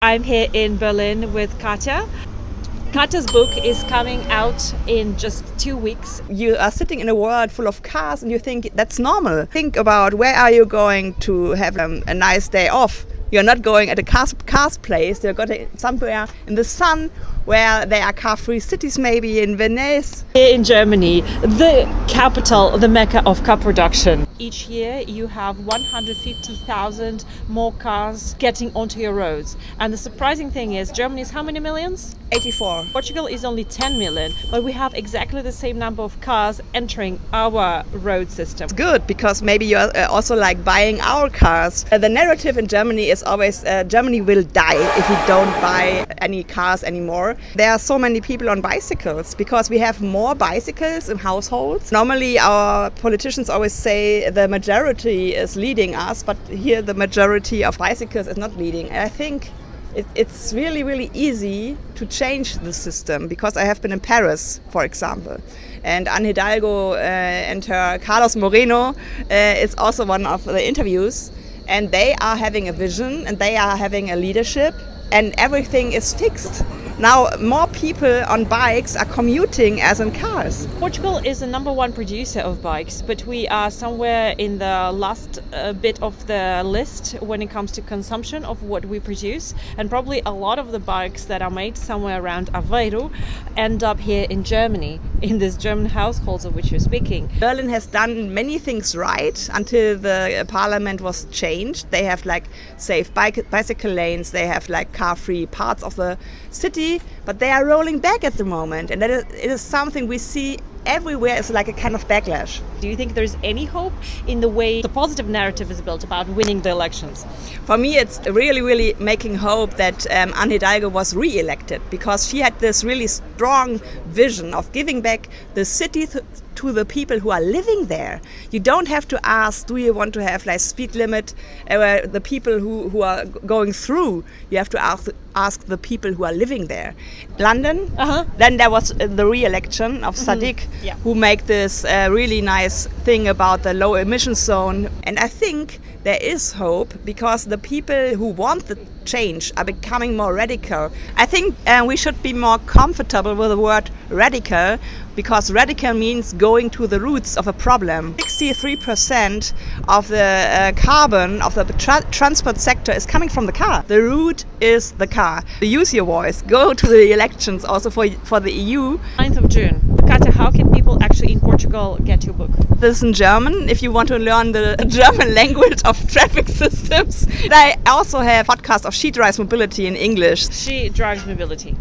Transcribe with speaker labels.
Speaker 1: I'm here in Berlin with Katja. Katja's book is coming out in just 2 weeks.
Speaker 2: You are sitting in a world full of cars and you think that's normal. Think about where are you going to have a nice day off. You're not going at a cars place, you're going somewhere in the sun where there are car-free cities, maybe in Venice.
Speaker 1: Here in Germany, the capital, the mecca of car production. Each year you have 150,000 more cars getting onto your roads. And the surprising thing is, Germany is how many millions?
Speaker 2: 84.
Speaker 1: Portugal is only 10 million, but we have exactly the same number of cars entering our road system.
Speaker 2: It's good because maybe you're also like buying our cars. The narrative in Germany is always Germany will die if we don't buy any cars anymore. There are so many people on bicycles because we have more bicycles in households. Normally our politicians always say the majority is leading us, but here the majority of bicycles is not leading. I think it's really easy to change the system because I have been in Paris, for example, and Anne Hidalgo and her Carlos Moreno is also one of the interviews, and they are having a vision and they are having a leadership and everything is fixed. Now more people on bikes are commuting as in cars.
Speaker 1: Portugal is the #1 producer of bikes, but we are somewhere in the last bit of the list when it comes to consumption of what we produce. And probably a lot of the bikes that are made somewhere around Aveiro end up here in Germany, in these German households of which you're speaking.
Speaker 2: Berlin has done many things right until the parliament was changed. They have like safe bicycle lanes, they have like car-free parts of the city, but they are rolling back at the moment, and it is something we see everywhere. It's like a kind of backlash.
Speaker 1: Do you think there's any hope in the way the positive narrative is built about winning the elections?
Speaker 2: For me, it's really making hope that Anne Hidalgo was re-elected because she had this really strong vision of giving back the city to the people who are living there. You don't have to ask, do you want to have like speed limit the people who are going through. You have to ask the people who are living there. London, then there was the re-election of Sadiq, who made this really nice thing about the low emission zone. And I think there is hope because the people who want the change are becoming more radical. I think we should be more comfortable with the word radical because radical means going to the roots of a problem. 63% of the carbon of the transport sector is coming from the car. The root is the car. Use your voice. Go to the elections also for the EU.
Speaker 1: 9th of June. Katja, how can people actually in Portugal get your book?
Speaker 2: This is in German if you want to learn the German language of traffic systems. I also have a podcast of She Drives Mobility in English.
Speaker 1: She Drives Mobility.